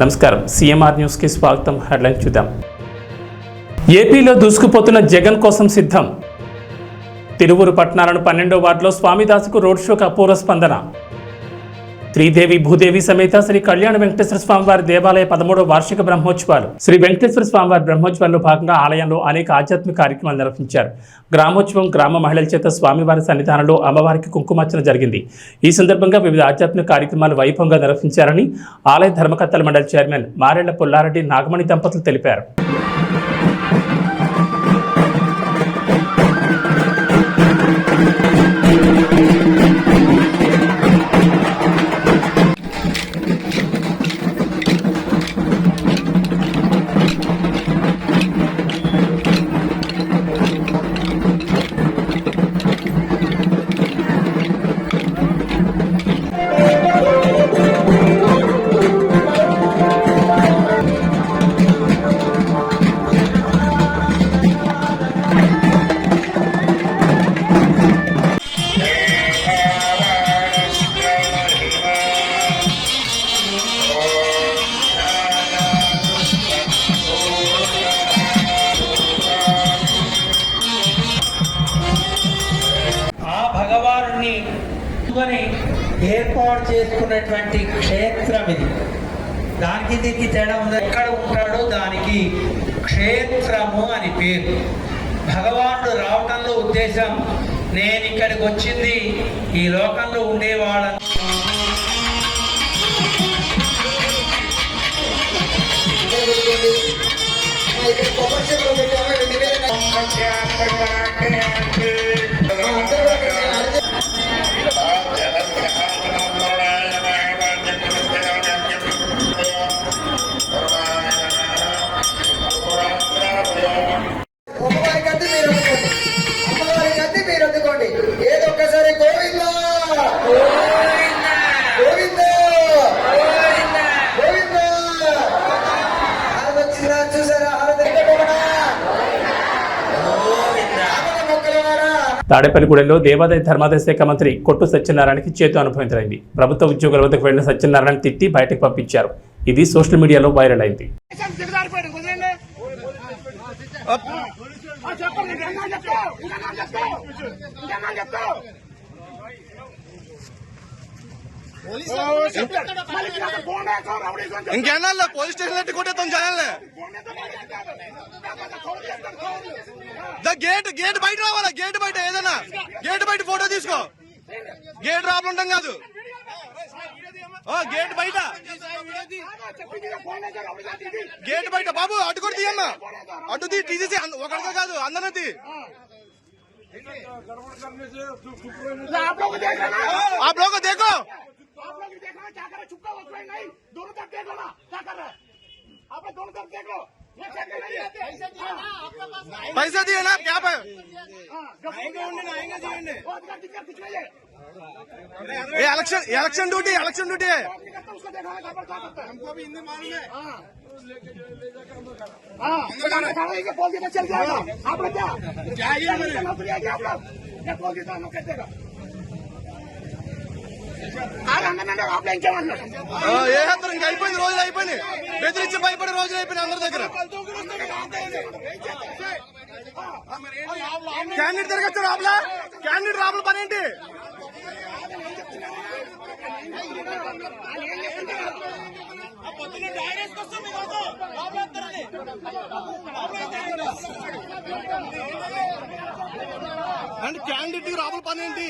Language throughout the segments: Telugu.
నమస్కారం, సిఎంఆర్ న్యూస్ కి స్వాగతం. హెడ్లైన్ చూద్దాం. ఏపీలో దూసుకుపోతున్న జగన్ కోసం సిద్ధం. తిరువురు పట్టణాలను 12వ వార్డులో స్వామిదాసుకు రోడ్ షోకు అపూర్వ స్పందన. శ్రీదేవి భూదేవి సమేత శ్రీ కళ్యాణ వెంకటేశ్వర స్వామివారి దేవాలయ 13వ వార్షిక బ్రహ్మోత్సవాలు. శ్రీ వెంకటేశ్వర స్వామివారి బ్రహ్మోత్సవాల్లో భాగంగా ఆలయంలో అనేక ఆధ్యాత్మిక కార్యక్రమాలు నిర్వహించారు. గ్రామోత్సవం గ్రామ మహిళల చేత స్వామివారి సన్నిధానంలో అమ్మవారికి కుంకుమార్చన జరిగింది. ఈ సందర్భంగా వివిధ ఆధ్యాత్మిక కార్యక్రమాలు వైభవంగా నిర్వహించారని ఆలయ ధర్మకర్తల మండలి చైర్మన్ మారెళ్ల పుల్లారెడ్డి నాగమణి దంపతులు తెలిపారు. ఏర్పాటు చేసుకున్నటువంటి క్షేత్రం ఇది. దానికి దీనికి తేడా ఉంది. ఎక్కడ ఉంటాడో దానికి క్షేత్రము అని పేరు. భగవానుడు రావటంలో ఉద్దేశం, నేను ఇక్కడికి వచ్చింది ఈ లోకంలో ఉండేవాళ్ళని తాడేపల్లిగూడెంలో దేవాదాయ ధర్మాదాయ శాఖ మంత్రి కొట్టు సత్యనారాయణకి చేతు అనుభవించరైంది. ప్రభుత్వ ఉద్యోగుల వద్దకు వెళ్లిన సత్యనారాయణ తిట్టి బయటకు పంపించారు. ఇది సోషల్ మీడియాలో వైరల్ అయింది. ఇంకేనా పోలీస్ స్టేషన్ కొట్టేస్తాం జనాలే. గేట్ బయట రావాలా, గేట్ బయట ఏదైనా గేట్ బయట ఫోటో తీసుకో. గేట్ రాబడి ఉంటాం కాదు, గేట్ బయట గేట్ బయట బాబు అటు కూడా తీయమ్మా, అటు తీసేసి ఒకరితో కాదు అందరినీ. आप लोग को देखो, आप लोग देखना क्या कर रहे, चुपका वक्त नहीं, दोनों तरफ देख लो ना क्या कर रहे हैं आप लोग, दोनों तरफ देख लो. पैसा दिए ना क्या पे इलेक्शन ड्यूटी है, हमको भी हिंदी मालूम है. बोल के चल जाएगा आप लोग क्या ఇంకా అయిపోయింది, రోజులు అయిపోయినాయి. బెదిరించి భయపడే రోజులు అయిపోయినాయి అందరి దగ్గర. క్యాండిడేట్ తిరగచ్చు రాబులా, క్యాండిడేట్ రాబుల పని ఏంటి? అంటే క్యాండిడేట్ రాబుల పని ఏంటి?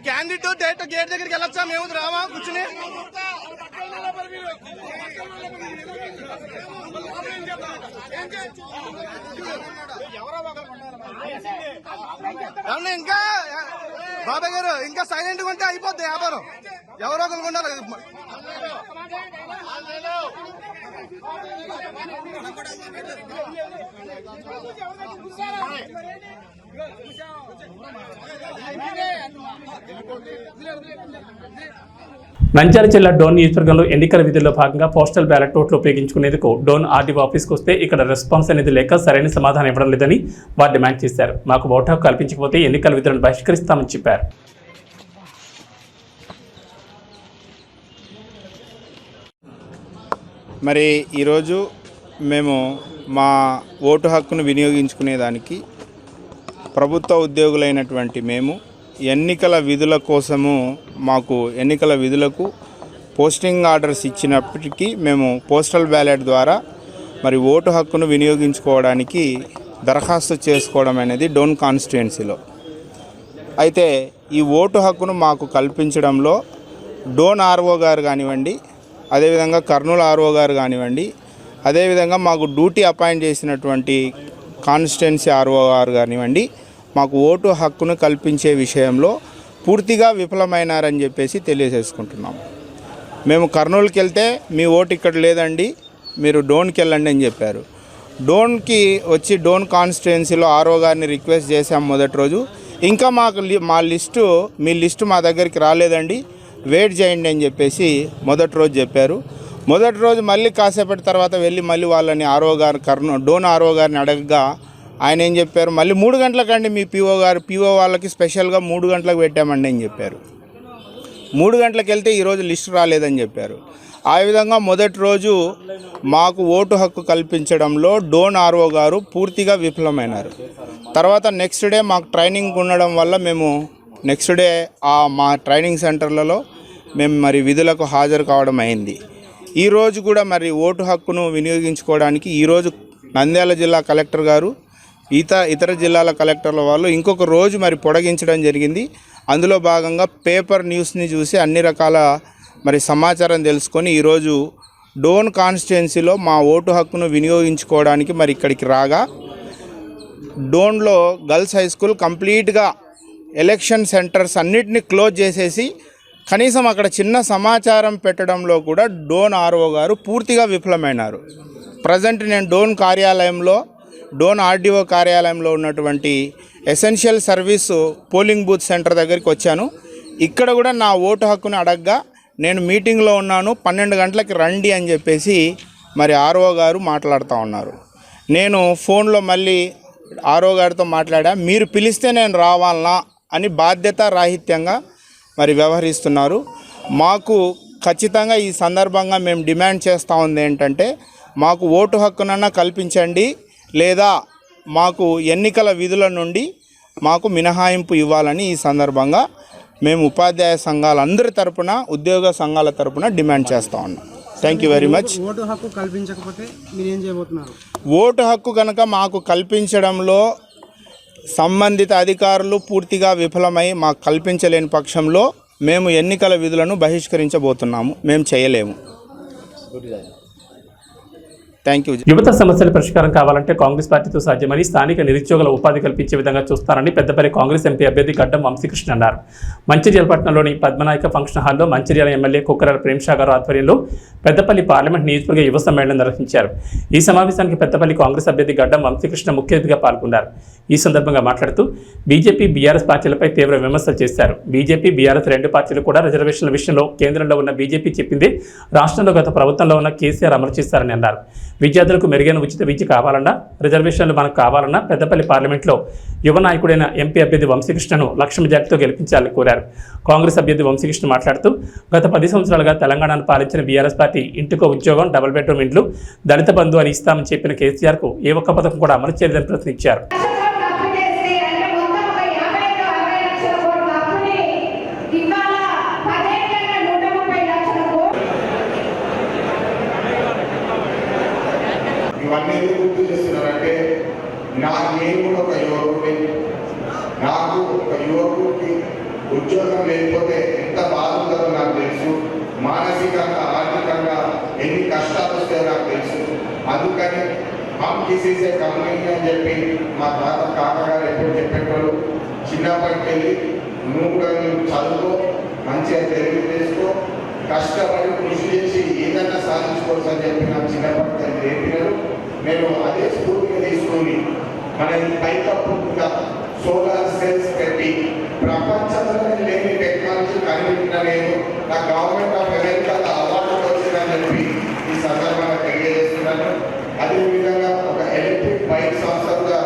క్యాండిడేట్ డైరెక్ట్ గేట్ దగ్గరికి వెళ్ళొచ్చా? మేము రావా కూర్చుని? ఇంకా బాబాయ్ గారు ఇంకా సైలెంట్ గా ఉంటే అయిపోద్ది వ్యాపారం. ఎవరో ఒకరు ఉండాలి. నంద్యాల జిల్లా డోన్ నియోజకవర్గంలో ఎన్నికల విధుల్లో భాగంగా పోస్టల్ బ్యాలెట్ ఓట్లు ఉపయోగించుకునేందుకు డోన్ ఆర్డీఓ ఆఫీస్కి వస్తే ఇక్కడ రెస్పాన్స్ అనేది లేక సరైన సమాధానం ఇవ్వడం లేదని వారు డిమాండ్ చేశారు. మాకు ఓటు హక్కు కల్పించకపోతే ఎన్నికల విధులను బహిష్కరిస్తామని చెప్పారు. మరి ఈరోజు మేము మా ఓటు హక్కును వినియోగించుకునేదానికి ప్రభుత్వ ఉద్యోగులైనటువంటి మేము ఎన్నికల విధుల కోసము మాకు ఎన్నికల విధులకు పోస్టింగ్ ఆర్డర్స్ ఇచ్చినప్పటికీ మేము పోస్టల్ బ్యాలెట్ ద్వారా మరి ఓటు హక్కును వినియోగించుకోవడానికి దరఖాస్తు చేసుకోవడం అనేది డోన్ కాన్స్టిట్యుయెన్సీలో. అయితే ఈ ఓటు హక్కును మాకు కల్పించడంలో డోన్ ఆర్ఓ గారు కానివ్వండి, అదేవిధంగా కర్నూలు ఆర్ఓ గారు కానివ్వండి, అదేవిధంగా మాకు డ్యూటీ అపాయింట్ చేసినటువంటి కాన్స్టిట్యుయెన్సీ ఆర్ఓ గారు కానివ్వండి, మాకు ఓటు హక్కును కల్పించే విషయంలో పూర్తిగా విఫలమైనారని చెప్పేసి తెలియజేసుకుంటున్నాము. మేము కర్నూలుకి వెళ్తే మీ ఓటు ఇక్కడ లేదండి, మీరు డోన్కి వెళ్ళండి అని చెప్పారు. డోన్కి వచ్చి డోన్ కాన్స్టిట్యుయెన్సీలో ఆర్ఓ గారిని రిక్వెస్ట్ చేశాం మొదటి రోజు. ఇంకా మాకు మీ లిస్టు మా దగ్గరికి రాలేదండి, వెయిట్ చేయండి అని చెప్పేసి మొదటి రోజు చెప్పారు. మొదటి రోజు మళ్ళీ కాసేపటి తర్వాత వెళ్ళి మళ్ళీ వాళ్ళని డోన్ ఆర్ఓ గారిని అడగగా ఆయన ఏం చెప్పారు, మళ్ళీ 3 గంటలకండి మీ పీఓ వాళ్ళకి స్పెషల్గా 3 గంటలకు పెట్టామండి అని చెప్పారు. 3 గంటలకు వెళ్తే ఈరోజు లిస్టు రాలేదని చెప్పారు. ఆ విధంగా మొదటి రోజు మాకు ఓటు హక్కు కల్పించడంలో డోన్ ఆర్ఓ గారు పూర్తిగా విఫలమైనారు. తర్వాత నెక్స్ట్ డే మాకు ట్రైనింగ్ ఉండడం వల్ల మేము నెక్స్ట్ డే మా ట్రైనింగ్ సెంటర్లలో మేము మరి విధులకు హాజరు కావడం అయింది. ఈరోజు కూడా మరి ఓటు హక్కును వినియోగించుకోవడానికి ఈరోజు నంద్యాల జిల్లా కలెక్టర్ గారు ఇతర జిల్లాల కలెక్టర్ల వాళ్ళు ఇంకొక రోజు మరి పొడిగించడం జరిగింది. అందులో భాగంగా పేపర్ న్యూస్ని చూసి అన్ని రకాల మరి సమాచారం తెలుసుకొని ఈరోజు డోన్ కాన్స్టిట్యుయెన్సీలో మా ఓటు హక్కును వినియోగించుకోవడానికి మరి ఇక్కడికి రాగా డోన్లో గర్ల్స్ హై స్కూల్ కంప్లీట్గా ఎలక్షన్ సెంటర్స్ అన్నిటిని క్లోజ్ చేసేసి కనీసం అక్కడ చిన్న సమాచారం పెట్టడంలో కూడా డోన్ ఆర్ఓ గారు పూర్తిగా విఫలమైనారు. ప్రజెంట్ నేను డోన్ ఆర్డీఓ కార్యాలయంలో ఉన్నటువంటి essential service polling booth centre దగ్గరికి వచ్చాను. ఇక్కడ కూడా నా ఓటు హక్కును అడగగా నేను మీటింగ్లో ఉన్నాను, 12 గంటలకి రండి అని చెప్పేసి మరి ఆర్ఓ గారు మాట్లాడుతూ ఉన్నారు. నేను ఫోన్లో మళ్ళీ ఆర్ఓ గారితో మాట్లాడా, మీరు పిలిస్తే నేను రావాలనా అని బాధ్యతారాహిత్యంగా మరి వ్యవహరిస్తున్నారు. మాకు ఖచ్చితంగా ఈ సందర్భంగా మేము డిమాండ్ చేస్తూ ఉంది ఏంటంటే, మాకు ఓటు హక్కునన్నా కల్పించండి, లేదా మాకు ఎన్నికల విధుల నుండి మాకు మినహాయింపు ఇవ్వాలని ఈ సందర్భంగా మేము ఉపాధ్యాయ సంఘాలందరి తరపున, ఉద్యోగ సంఘాల తరపున డిమాండ్ చేస్తూ ఉన్నాం. Thank you very much. Vote హక్కు కల్పించకపోతే మీరు ఏం చేయబోతున్నారు? ఓటు హక్కు కనుక మాకు కల్పించడంలో సంబంధిత అధికారులు పూర్తిగా విఫలమై మాకు కల్పించలేని పక్షంలో మేము ఎన్నికల విధులను బహిష్కరించబోతున్నాము. మేము చేయలేము. Thank you. యువత సమస్యల పరిష్కారం కావాలంటే కాంగ్రెస్ పార్టీతో సాధ్యమని, స్థానిక నిరుద్యోగుల ఉపాధి కల్పించే విధంగా చూస్తారని పెద్దపల్లి కాంగ్రెస్ ఎంపీ అభ్యర్థి గడ్డం వంశీకృష్ణ అన్నారు. మంచిర్యాల పట్టణంలోని పద్మనాయక ఫంక్షన్ హాల్లో మంచిర్యాల ఎమ్మెల్యే కుక్కరాల ప్రేమ్షా గారు ఆధ్వర్యంలో పెద్దపల్లి పార్లమెంట్ నియోజకవర్గ యువ సమ్మేళనం నిర్వహించారు. ఈ సమావేశానికి పెద్దపల్లి కాంగ్రెస్ అభ్యర్థి గడ్డం వంశీకృష్ణ ముఖ్య అతిథిగా పాల్గొన్నారు. ఈ సందర్భంగా మాట్లాడుతూ బీజేపీ, బీఆర్ఎస్ పార్టీలపై తీవ్ర విమర్శలు చేశారు. బీజేపీ, బీఆర్ఎస్ రెండు పార్టీలు కూడా రిజర్వేషన్ల విషయంలో కేంద్రంలో ఉన్న బీజేపీ చెప్పింది రాష్ట్రంలో గత ప్రభుత్వంలో ఉన్న కేసీఆర్ అమలు చేశారని అన్నారు. విద్యార్థులకు మెరుగైన ఉచిత విద్య కావాలన్నా, రిజర్వేషన్లు మనకు కావాలన్నా పెద్దపల్లి పార్లమెంట్లో యువ నాయకుడైన ఎంపీ అభ్యర్థి వంశీకృష్ణను లక్ష మెజార్టీతో గెలిపించాలని కోరారు. కాంగ్రెస్ అభ్యర్థి వంశీకృష్ణ మాట్లాడుతూ గత 10 సంవత్సరాలుగా తెలంగాణను పాలించిన బీఆర్ఎస్ పార్టీ ఇంటికో ఉద్యోగం, డబుల్ బెడ్రూమ్ ఇండ్లు, దళిత బంధు అని ఇస్తామని చెప్పిన కేసీఆర్కు ఏ ఒక్క పథకం కూడా అమలు చేయలేదని ప్రశ్నించారు. ఇవన్నీ ఎందుకు గుర్తు చేస్తున్నారంటే, నేను కూడా ఒక యువకుడిని. నాకు ఒక యువకుడికి ఉద్యోగం లేకపోతే ఎంత బాధ ఉంటుందో నాకు తెలుసు. మానసికంగా, ఆర్థికంగా ఎన్ని కష్టాలు వస్తాయో నాకు తెలుసు. అందుకని హమ్ కిసీసే కమ్యూనిటీ అని చెప్పి మా కాకగారు ఎప్పుడు చెప్పేటోళ్ళు. చిన్నప్పటికి వెళ్ళి నువ్వు కూడా చదువుకో, మంచిగా తెలుగు చేసుకో, కష్టపడి కృషి చేసి ఏదైనా సాధించుకోవచ్చు అని చెప్పి నాకు చిన్నప్పటి నేర్పినారు. నేను అదే స్ఫూర్తిగా తీసుకొని మన పైకప్పుగా సోలార్ సెల్స్ పెట్టి ప్రపంచంలో లేని టెక్నాలజీ కనిపెట్టిన నేను నా గవర్నమెంట్ ఆఫ్ అమెరికాలో అవార్డు వచ్చిందని చెప్పి ఈ సందర్భంగా తెలియజేస్తున్నాను. అదేవిధంగా ఒక ఎలక్ట్రిక్ బైక్ సంస్థగా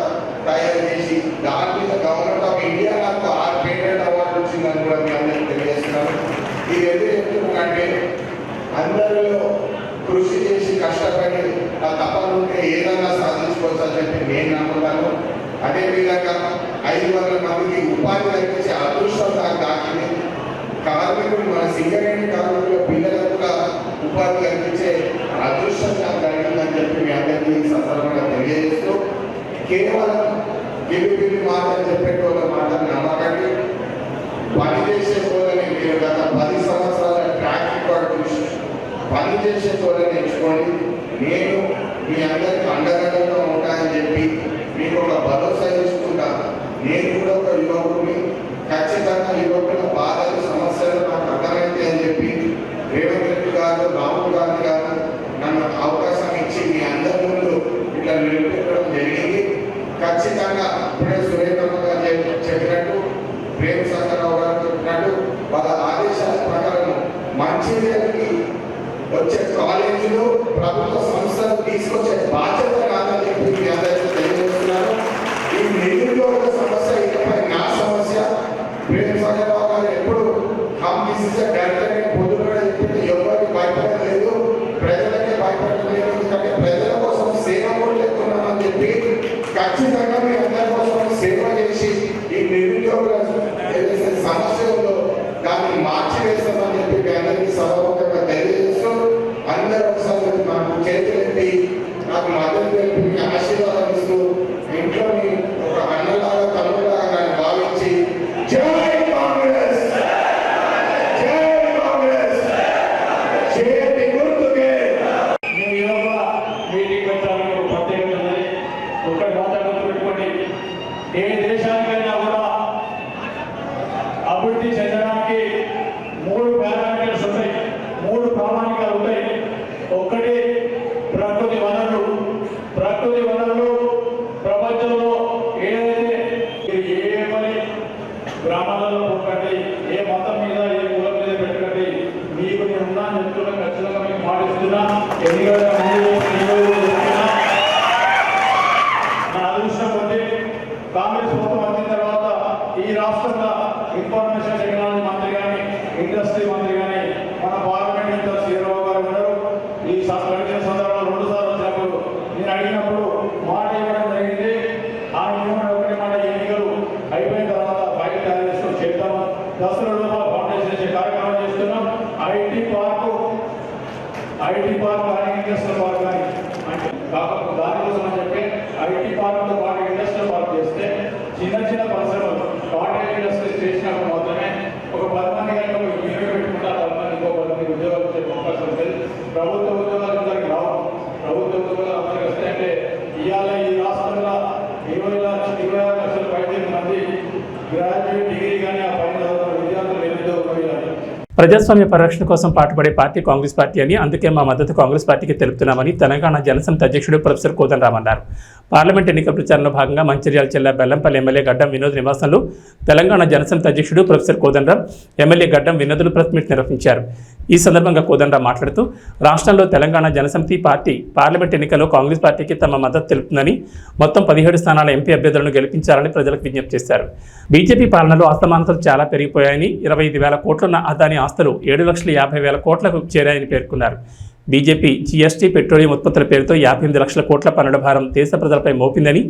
తయారు చేసి దాని మీద గవర్నమెంట్ ఆఫ్ ఇండియా నాకు 6 పేటెంట్ అవార్డు వచ్చిందని కూడా మీ అందరికీ తెలియజేస్తున్నాను. ఇది ఎందుకు చెప్తున్నానంటే అందరిలో కృషి చేసి కష్టపడి ఆ తపన ఉంటే ఏదైనా సాధించుకోవచ్చు అని చెప్పి నేను నమ్ముతాను. అదేవిధంగా 500 మందికి ఉపాధి కల్పించే అదృష్టం నాకు దాకింది. కార్మికులు మన సింగరేణి కార్మికుల పిల్లలకు కూడా ఉపాధి కల్పించే అదృష్టం నాకు కలిగిందని చెప్పి మీ అందరికీ ఈ సందర్భంగా తెలియజేస్తూ కేవలం గిలి మాటలు చెప్పేటోళ్ళ మాటలు నమ్మకండి. పనిచేసే వాళ్ళని మీరు గత 10 సంవత్సరాల ట్రాక్ రికార్డు చూసి పనిచేసే వాళ్ళని ఎంచుకోండి. నేను మీ అందరికీ అండదండగా ఉంటానని చెప్పి మీకు ఒక భరోసా ఇస్తున్నా. నేను కూడా ఒక యువకుడిని, ఖచ్చితంగా యువకుల బాధలు సమస్యలు నాకు అర్థమైతే అని చెప్పి రేవంత్ రెడ్డి గారు, రాహుల్ గాంధీ గారు నన్ను అవకాశం ఇచ్చి మీ అందరి ముందు ఇట్లా నిలబెట్టడం జరిగింది. ఖచ్చితంగా ఇప్పుడే సురేంద్రమ్మ గారు చెప్పినట్టు, ప్రేమ్ సాగరరావు గారు చెప్పినట్టు వాళ్ళ ఆదేశాల ప్రకారం మంచిర్యాలకి వచ్చే కాలేజీలు ప్రభుత్వ సంస్థలు తీసుకొచ్చే బాధ్యత నాదని చెప్పి మీ అందరికీ తెలియజేస్తున్నారు. ఈ నిరుద్యోగ సమస్య ఇకపై నా సమస్య. ప్రేమ్ సాగరరావు గారు ఎప్పుడు పొద్దున చెప్పి ఎవరికి భయపడలేదు, ప్రజలకే భయపడలేదు. ఎందుకంటే ప్రజల కోసం సేవ కూడా లేకున్నామని చెప్పి ఖచ్చితంగా మీ అందరి కోసం సేవ చేసి ఈ నిరుద్యోగుల ఏదైతే సమస్య ఉందో దాన్ని మార్చి వేస్తామని చెప్పి మీ అందరికీ సభాముఖంగా తెలియజేస్తూ అందరూ ఒకసారి నాకు చేతులెత్తి నాకు మద్దతు తెలిపి మీ ఆశీర్వాదం ఇస్తూ ఇంట్లో ఒక అన్నలాగా తమ్ములాగా నన్ను భావించి జై కాంగ్రెస్, జై కాంగ్రెస్, చేతి గుర్తుకే. మేము యోగా మీటింగ్ పెట్టాలని ఒక ప్రత్యేకత ఉన్నది. ఒకటి మాత్రం పెట్టుకోండి, ఏ దేశానికైనా కూడా అభివృద్ధి చెందడానికి 3 పారామీటర్స్ ఉంటాయి, 3 ప్రామాణికాలు ఉంటాయి. ఒక్కటి ప్రకృతి వనరులు. ప్రకృతి వనరులు ప్రపంచంలో ఏదైతే ఏ పని గ్రామాలలో పోకండి, ఏ మతం మీద ఏ కులం మీద పెట్టకండి. మీకు నేను ఉన్నా చెప్తున్నా, ఖచ్చితంగా మీకు మాటిస్తున్నా. ఎన్నికల నా అదృష్టం ఉంది, కాంగ్రెస్ ప్రభుత్వం వచ్చిన తర్వాత ఈ రాష్ట్రంలో ఇన్ఫర్మేషన్ టెక్నాలజీ మంత్రి కానీ, ఇండస్ట్రీ మంత్రి కానీ మన పార్లమెంట్ ఇంకా శ్రీరావు గారు ఉన్నారు. ఈ గడిచిన సందర్భంలో 2 సార్లు వచ్చినప్పుడు నేను అడిగినప్పుడు మాట ఇవ్వడం జరిగింది. ఆయన ఒకటి మాట, ఎన్నికలు అయిపోయిన తర్వాత బయట తయారు చేసుకొని చేద్దాము, దసరాలో ఫౌండేషన్ చేసే కార్యక్రమం చేస్తున్నాం. ఐటీ పార్క్ కానీ ఇండస్ట్రియల్ పార్క్ కానీ అంటే కాకపోతే దానికోసం అని చెప్పి ఐటీ పార్క్తో పాటు ఇండస్ట్రియల్ పార్క్ చేస్తే చిన్న పరిశ్రమలు కాటేజ్ ఇండస్ట్రీస్ చేసినప్పుడు మాత్రమే ఒక 10 మంది కనుక యూనిట్ పెట్టుకుంటా 10 మంది ఇంకో 10 మంది ఉద్యోగాలు వచ్చే అవకాశం ఉంటుంది. ప్రభుత్వ ఉద్యోగాలు అందరికి రావు. ప్రభుత్వ ఉద్యోగాలు అందరికి వస్తాయంటే ఇవాళ ఈ రాష్ట్రంలో 26 లక్షల పైన మంది గ్రాడ్యుయేట్ డిగ్రీ కానీ ఆ పైన విద్యార్థులు నిరుద్యోగులు. ప్రజాస్వామ్య పరిరక్షణ కోసం పాటుపడే పార్టీ కాంగ్రెస్ పార్టీ అని, అందుకే మా మద్దతు కాంగ్రెస్ పార్టీకి తెలుపుతున్నామని తెలంగాణ జనసమితి అధ్యక్షుడు ప్రొఫెసర్ కోదండరాం అన్నారు. పార్లమెంట్ ఎన్నికల ప్రచారంలో భాగంగా మంచిర్యాల జిల్లా బెల్లంపల్లి ఎమ్మెల్యే గడ్డం వినోద్ నివాసంలో తెలంగాణ జనసమితి అధ్యక్షుడు ప్రొఫెసర్ కోదండరాం, ఎమ్మెల్యే గడ్డం వినోదులు ప్రెస్ మీట్ నిర్వహించారు. ఈ సందర్భంగా కోదండరాం మాట్లాడుతూ రాష్ట్రంలో తెలంగాణ జనసమితి పార్టీ పార్లమెంట్ ఎన్నికల్లో కాంగ్రెస్ పార్టీకి తమ మద్దతు తెలుపుతుందని, మొత్తం 17 స్థానాల ఎంపీ అభ్యర్థులను గెలిపించాలని ప్రజలకు విజ్ఞప్తి చేశారు. బీజేపీ పాలనలో అసమానతలు చాలా పెరిగిపోయాయని, 25,000 కోట్లున్న అదాని ఆస్తులు 7,50,000 కోట్లకు చేరాయని పేర్కొన్నారు. బీజేపీ జీఎస్టీ, పెట్రోలియం ఉత్పత్తుల పేరుతో 58 లక్షల కోట్ల పన్నుల భారం దేశ ప్రజలపై మోపిందని,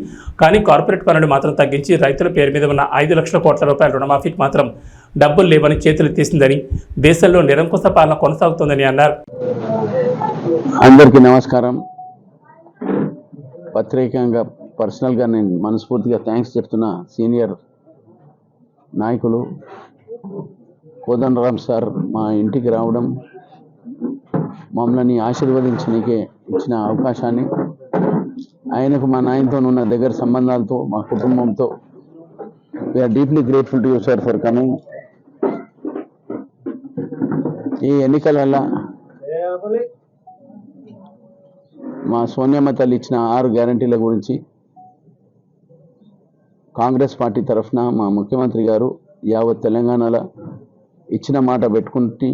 కానీ కార్పొరేట్ పన్నులు మాత్రం తగ్గించి రైతుల పేరు మీద ఉన్న 5 లక్షల కోట్ల రూపాయల రుణమాఫీకి మాత్రం డబ్బులు లేవని చేతులెత్తేసిందని, దేశంలో నిరంకుశ పాలన కొనసాగుతోందని అన్నారు. అందరికీ నమస్కారం. ప్రత్యేకంగా పర్సనల్గా నేను మనస్ఫూర్తిగా థ్యాంక్స్ చెప్తున్నా సీనియర్ నాయకులు కోదండరాం సార్ మా ఇంటికి రావడం, మమ్మల్ని ఆశీర్వదించడానికి ఇచ్చిన అవకాశాన్ని, ఆయనకు మా నాయనతో ఉన్న దగ్గర సంబంధాలతో మా కుటుంబంతో we are deeply grateful to you sir for coming. ఈ ఎన్నికల వల్ల మా సోనియమ్మ తల్లి ఇచ్చిన 6 గ్యారంటీల గురించి కాంగ్రెస్ పార్టీ తరఫున మా ముఖ్యమంత్రి గారు యావత్ తెలంగాణలో ఇచ్చిన మాట పెట్టుకుంటే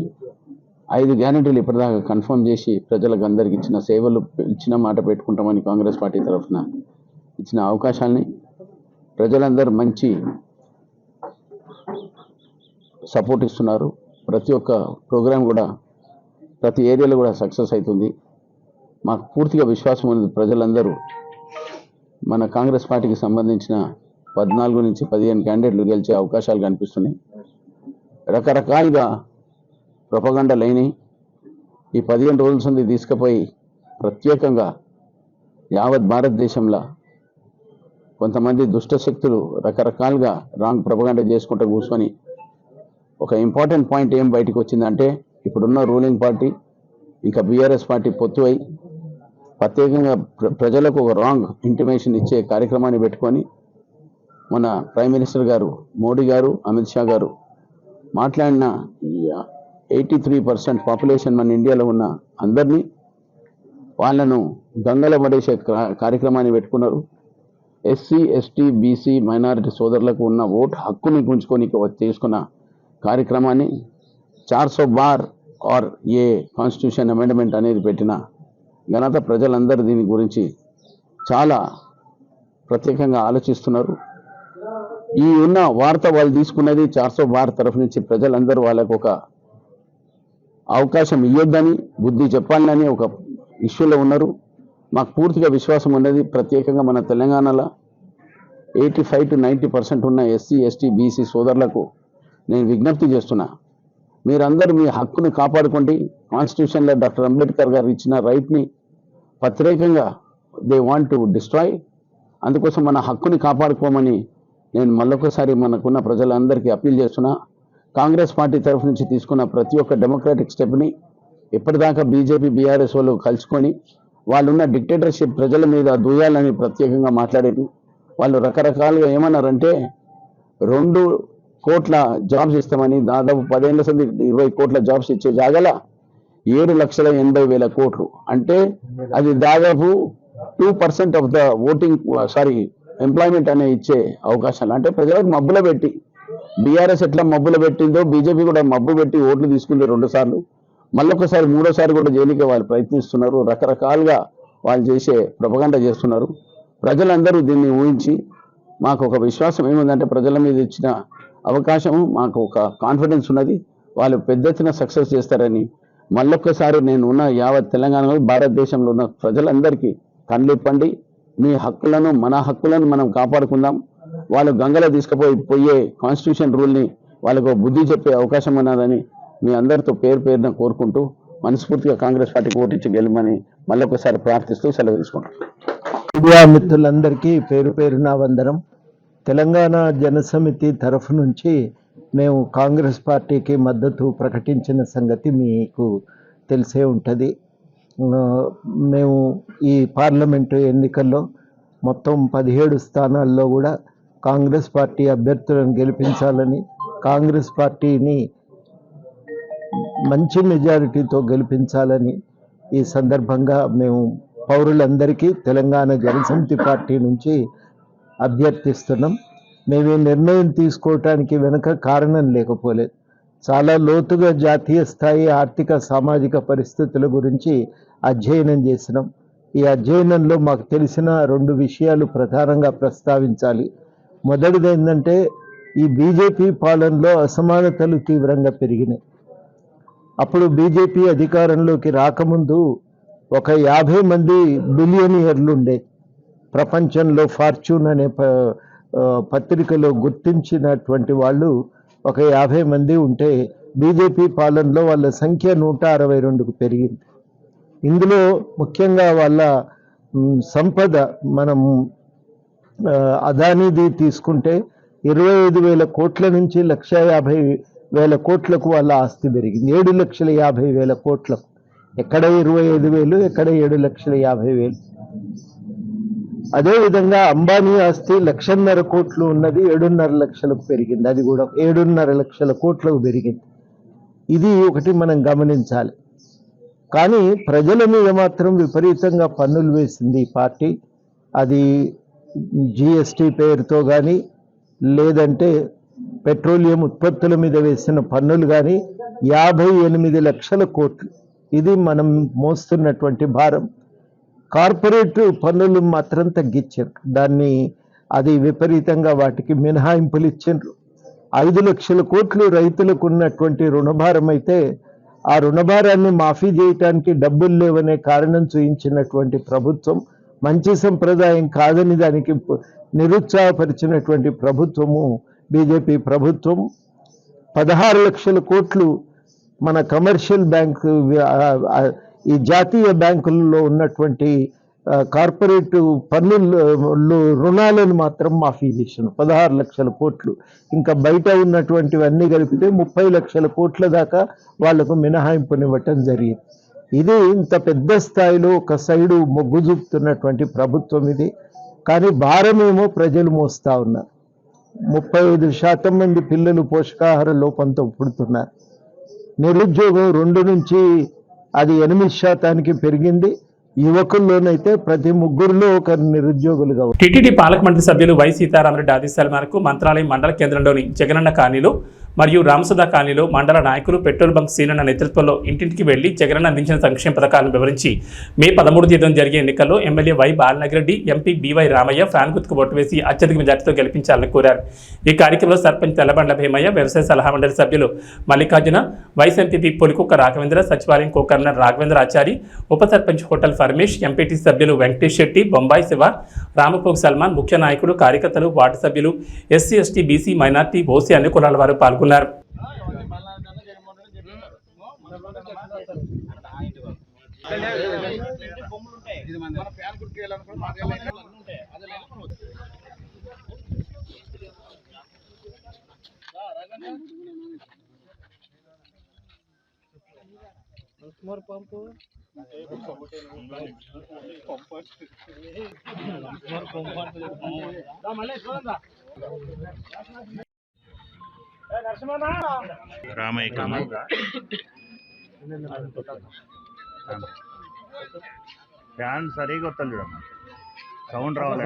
5 గ్యారంటీలు ఇప్పటిదాకా కన్ఫర్మ్ చేసి ప్రజలకు అందరికి ఇచ్చిన సేవలు ఇచ్చిన మాట పెట్టుకుంటామని కాంగ్రెస్ పార్టీ తరఫున ఇచ్చిన అవకాశాన్ని ప్రజలందరూ మంచి సపోర్ట్ ఇస్తున్నారు. ప్రతి ఒక్క ప్రోగ్రాం కూడా ప్రతి ఏరియాలో కూడా సక్సెస్ అవుతుంది. మాకు పూర్తిగా విశ్వాసం ఉంది. ప్రజలందరూ మన కాంగ్రెస్ పార్టీకి సంబంధించిన 14 నుంచి 15 క్యాండిడేట్లు గెలిచే అవకాశాలు కనిపిస్తున్నాయి. రకరకాలుగా ప్రొపగండా లేని ఈ 15 రోజుల నుండి తీసుకుపోయి ప్రత్యేకంగా యావత్ భారతదేశంలో కొంతమంది దుష్ట శక్తులు రకరకాలుగా రాంగ్ ప్రొపగండా చేసుకుంటూ కూర్చొని ఒక ఇంపార్టెంట్ పాయింట్ ఏం బయటకు వచ్చిందంటే ఇప్పుడున్న రూలింగ్ పార్టీ ఇంకా బీఆర్ఎస్ పార్టీ పొత్తు అయి ప్రత్యేకంగా ప్రజలకు ఒక రాంగ్ ఇంటిమేషన్ ఇచ్చే కార్యక్రమాన్ని పెట్టుకొని మన ప్రైమ్ మినిస్టర్ గారు మోడీ గారు అమిత్ షా గారు మాట్లాడిన 83% పాపులేషన్ మన ఇండియాలో ఉన్న అందరినీ వాళ్ళను గంగల పడేసే కార్యక్రమాన్ని పెట్టుకున్నారు. ఎస్సీ ఎస్టీ బీసీ మైనారిటీ సోదరులకు ఉన్న ఓటు హక్కుని గుంజుకొని చేసుకున్న కార్యక్రమాన్ని 400 బార్ ఆర్ ఏ కాన్స్టిట్యూషన్ అమెండ్మెంట్ అనేది పెట్టిన ఘనత ప్రజలందరూ దీని గురించి చాలా ప్రత్యేకంగా ఆలోచిస్తున్నారు. ఈ ఉన్న వార్త వాళ్ళు తీసుకున్నది 400 బార్ తరఫు నుంచి ప్రజలందరూ వాళ్ళకు ఒక అవకాశం ఇవ్వద్దని బుద్ధి చెప్పాలని ఒక ఇష్యూలో ఉన్నారు. మాకు పూర్తిగా విశ్వాసం ఉన్నది. ప్రత్యేకంగా మన తెలంగాణలో 85 to 90% ఉన్న ఎస్సీ ఎస్టీ బీసీ సోదరులకు నేను విజ్ఞప్తి చేస్తున్నా, మీరందరూ మీ హక్కుని కాపాడుకోండి. కాన్స్టిట్యూషన్లో డాక్టర్ అంబేద్కర్ గారు ఇచ్చిన రైట్ని ప్రత్యేకంగా దే వాంట్ టు డిస్ట్రాయ్. అందుకోసం మన హక్కుని కాపాడుకోమని నేను మళ్ళొకసారి మనకున్న ప్రజలందరికీ అప్పీల్ చేస్తున్నా. కాంగ్రెస్ పార్టీ తరఫు నుంచి తీసుకున్న ప్రతి ఒక్క డెమోక్రాటిక్ స్టెప్ని ఇప్పటిదాకా బీజేపీ బీఆర్ఎస్ వాళ్ళు కలుసుకొని వాళ్ళున్న డిక్టేటర్షిప్ ప్రజల మీద దూయాలని ప్రత్యేకంగా మాట్లాడారు. వాళ్ళు రకరకాలుగా ఏమన్నారంటే 2 కోట్ల జాబ్స్ ఇస్తామని, దాదాపు 10 ఏళ్ల సంది 20 కోట్ల జాబ్స్ ఇచ్చే జాగల 7,80,000 కోట్లు అంటే అది దాదాపు 2% ఆఫ్ ద ఓటింగ్ ఎంప్లాయ్మెంట్ అనే ఇచ్చే అవకాశాలు. అంటే ప్రజలకు మబ్బులో పెట్టి బీఆర్ఎస్ ఎట్లా మబ్బులో పెట్టిందో బీజేపీ కూడా మబ్బు పెట్టి ఓట్లు తీసుకుంది 2 సార్లు, మళ్ళొకసారి 3వ సారి కూడా జైలుకే వాళ్ళు ప్రయత్నిస్తున్నారు. రకరకాలుగా వాళ్ళు చేసే ప్రొపగండా చేస్తున్నారు. ప్రజలందరూ దీన్ని ఊహించి మాకు ఒక విశ్వాసం ఏముందంటే ప్రజల మీద ఇచ్చిన అవకాశము మాకు ఒక కాన్ఫిడెన్స్ ఉన్నది. వాళ్ళు పెద్ద ఎత్తున సక్సెస్ చేస్తారని మళ్ళొక్కసారి నేను ఉన్న యావత్ తెలంగాణలో భారతదేశంలో ఉన్న ప్రజలందరికీ కళ్ళిప్పండి. మీ హక్కులను మన హక్కులను మనం కాపాడుకుందాం. వాళ్ళు గంగలో తీసుకుపోయే కాన్స్టిట్యూషన్ రూల్ని వాళ్ళకు బుద్ధి చెప్పే అవకాశం ఉన్నదని మీ అందరితో పేరున కోరుకుంటూ మనస్ఫూర్తిగా కాంగ్రెస్ పార్టీకి ఓటించి గెలమని మళ్ళొకసారి ప్రార్థిస్తూ సెలవు తీసుకుంటాం. మీడియా మిత్రులందరికీ పేరున వందనం. తెలంగాణ జనసమితి తరఫు నుంచి మేము కాంగ్రెస్ పార్టీకి మద్దతు ప్రకటించిన సంగతి మీకు తెలిసే ఉంటుంది. మేము ఈ పార్లమెంటు ఎన్నికల్లో మొత్తం 17 స్థానాల్లో కూడా కాంగ్రెస్ పార్టీ అభ్యర్థులను గెలిపించాలని, కాంగ్రెస్ పార్టీని మంచి మెజారిటీతో గెలిపించాలని ఈ సందర్భంగా మేము పౌరులందరికీ తెలంగాణ జనసమితి పార్టీ నుంచి అభ్యర్థిస్తున్నాం. మేము ఈ నిర్ణయం తీసుకోవటానికి వెనుక కారణం లేకపోలేదు. చాలా లోతుగా జాతీయ స్థాయి ఆర్థిక సామాజిక పరిస్థితుల గురించి అధ్యయనం చేసినాం. ఈ అధ్యయనంలో మాకు తెలిసిన 2 విషయాలు ప్రధానంగా ప్రస్తావించాలి. మొదటిది ఏంటంటే ఈ బీజేపీ పాలనలో అసమానతలు తీవ్రంగా పెరిగినాయి. అప్పుడు బీజేపీ అధికారంలోకి రాకముందు ఒక 50 మంది బిలియనియర్లు ఉండే. ప్రపంచంలో ఫార్చ్యూన్ అనే పత్రికలో గుర్తించినటువంటి వాళ్ళు ఒక 50 మంది ఉంటే బీజేపీ పాలనలో వాళ్ళ సంఖ్య 162కు పెరిగింది. ఇందులో ముఖ్యంగా వాళ్ళ సంపద మనం అదానిది తీసుకుంటే 25,000 కోట్ల నుంచి 1,50,000 కోట్లకు వాళ్ళ ఆస్తి పెరిగింది. 7,50,000 కోట్లకు. ఎక్కడ 25,000, ఎక్కడ 7,50,000. అదేవిధంగా అంబానీ ఆస్తి 1,50,000 కోట్లు ఉన్నది 7.5 లక్షలకు పెరిగింది. అది కూడా 7.5 లక్షల కోట్లకు పెరిగింది. ఇది ఒకటి మనం గమనించాలి. కానీ ప్రజల మీద మాత్రం విపరీతంగా పన్నులు వేసింది ఈ పార్టీ. అది జిఎస్టీ పేరుతో కానీ లేదంటే పెట్రోలియం ఉత్పత్తుల మీద వేసిన పన్నులు కానీ 58 లక్షల కోట్లు. ఇది మనం మోస్తున్నటువంటి భారం. కార్పొరేట్ పన్నులు మాత్రం తగ్గించారు, అది విపరీతంగా వాటికి మినహాయింపులు ఇచ్చారు. 5 లక్షల కోట్లు రైతులకు ఉన్నటువంటి రుణభారం అయితే ఆ రుణభారాన్ని మాఫీ చేయటానికి డబ్బులు లేవనే కారణం చూయించినటువంటి ప్రభుత్వం, మంచి సంప్రదాయం కాదని దానికి నిరుత్సాహపరిచినటువంటి ప్రభుత్వము బీజేపీ ప్రభుత్వం. 16 లక్షల కోట్లు మన కమర్షియల్ బ్యాంకు, ఈ జాతీయ బ్యాంకులలో ఉన్నటువంటి కార్పొరేట్ పన్నులు రుణాలను మాత్రం మాఫీ చేశాను. 16 లక్షల కోట్లు. ఇంకా బయట ఉన్నటువంటివన్నీ కలిపితే 30 లక్షల కోట్ల దాకా వాళ్లకు మినహాయింపునివ్వటం జరిగింది. ఇది ఇంత పెద్ద స్థాయిలో ఒక సైడు మొగ్గు చూపుతున్నటువంటి ప్రభుత్వం ఇది. కానీ భారమేమో ప్రజలు మోస్తా ఉన్నారు. 35% మంది పిల్లలు పోషకాహార లోపంతో పుడుతున్నారు. నిరుద్యోగం 2 నుంచి అది 8% పెరిగింది. యువకుల్లోనైతే ప్రతి 3 ఒకరు నిరుద్యోగులుగా. టీటీడీ పాలక మండలి సభ్యులు వై సీతారామరెడ్డి ఆదేశాల మేరకు మంత్రాలయం మండల కేంద్రంలోని జగనన్న కాలనీలో మరియు రామసుధా కాలనీలో మండల నాయకులు పెట్రోల్ బంక్ సీనన్న నేతృత్వంలో ఇంటింటికి వెళ్లి జగనన్న అందించిన సంక్షేమ పథకాలను వివరించి మే 13 తేదీన జరిగే ఎన్నికల్లో MLA Y Balanagireddy, MP B Y Ramaiah fan గుర్తుకు ఓటు వేసి అత్యధిక మెజార్టీతో గెలిపించాలని కోరారు. ఈ కార్యక్రమంలో సర్పంచ్ తెల్లబండ్ల భీమయ్య, వ్యవసాయ సలహా మండలి సభ్యులు మల్లికార్జున, వైస్ ఎంపీపీ పొలికుక్క రాఘవేంద్ర, సచివాలయం కో-కన్వీనర్ రాఘవేంద్ర ఆచారి, ఉప సర్పంచ్ హోటల్ ఫర్మేష్, ఎంపీటీ సభ్యులు వెంకటేష్ శెట్టి, బొంబాయి శివ, రామపోగు సల్మాన్, ముఖ్య నాయకులు, కార్యకర్తలు, వార్డు సభ్యులు, SC, ST, BC, minority, OC అన్ని కులాల వారు పాల్గొన్నారు. ఫ్యాన్ సరిగా వస్తుంది చూడమ్మా, సౌండ్ రావాలి.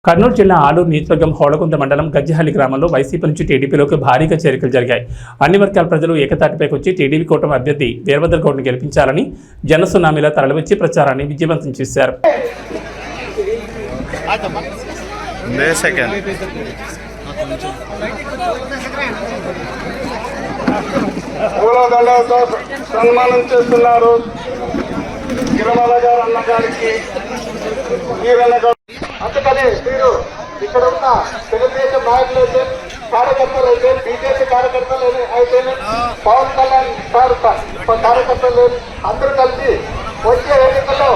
కర్నూలు జిల్లా ఆలూరు నియోజకవర్గం హోళగుంద మండలం గజ్జహల్లి గ్రామంలో వైసీపీ నుంచి టీడీపీలోకి భారీగా చేరికలు జరిగాయి. అన్ని వర్గాల ప్రజలు ఏకతాటిపైకి వచ్చి టీడీపీ కూటమి అభ్యర్థి వీరభద్ర గౌడ్ను గెలిపించాలని జనసునామీలా తరలివచ్చి ప్రచారాన్ని విజయవంతం చేశారు. పూలదండలతో సన్మానం చేస్తున్నారు గిరిమల గారు అన్న గారికి. అందుకని మీరు ఇక్కడ ఉన్న తెలుగుదేశం నాయకులైతే, కార్యకర్తలు అయితే, బీజేపీ కార్యకర్తలు అయితే, పవన్ కళ్యాణ్ సార్ కార్యకర్తలు అందరూ కలిసి వచ్చే ఎన్నికల్లో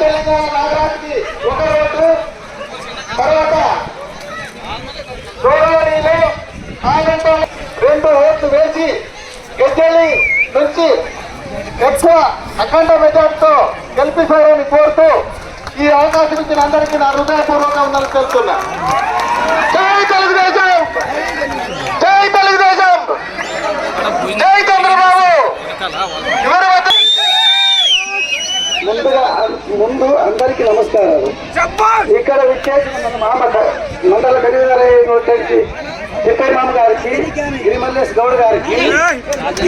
తెలంగాణ నగరానికి ఒక రోడ్డు, తర్వాత గోదావరిలో 2 ఓట్లు వేసి గజ్జలి నుంచి ఎక్కువ అఖండ మెజార్టీతో గెలిపిస్తారని కోరుతూ ఈ అవకాశం ఇచ్చిన అందరికీ నా హృదయపూర్వకంగా ఉందని తెలుస్తున్నా. జై తెలుగుదేశం, జై తెలుగుదేశం, జై చంద్రబాబు. ముందుగా ముందు అందరికీ నమస్కారాలు. ఇక్కడ విచ్చేసిన మన మామ మండల కన్వీనర్ అయినటువంటి తిప్పై మామ గారికి, గిరిమల్లేష్ గౌడ్ గారికి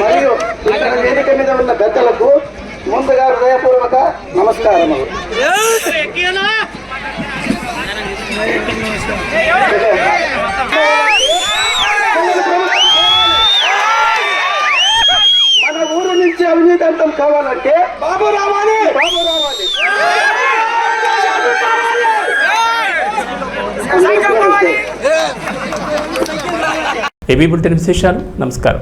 మరియు ఇక్కడ వేదిక మీద ఉన్న పెద్దలకు ముందుగా హృదయపూర్వక నమస్కారములు. మన ఊరు నుంచి అవినీతి అంతం కావాలంటే బాబు రావాలి. ఏబీ బులెటిన్ విశేషాలు. నమస్కారం.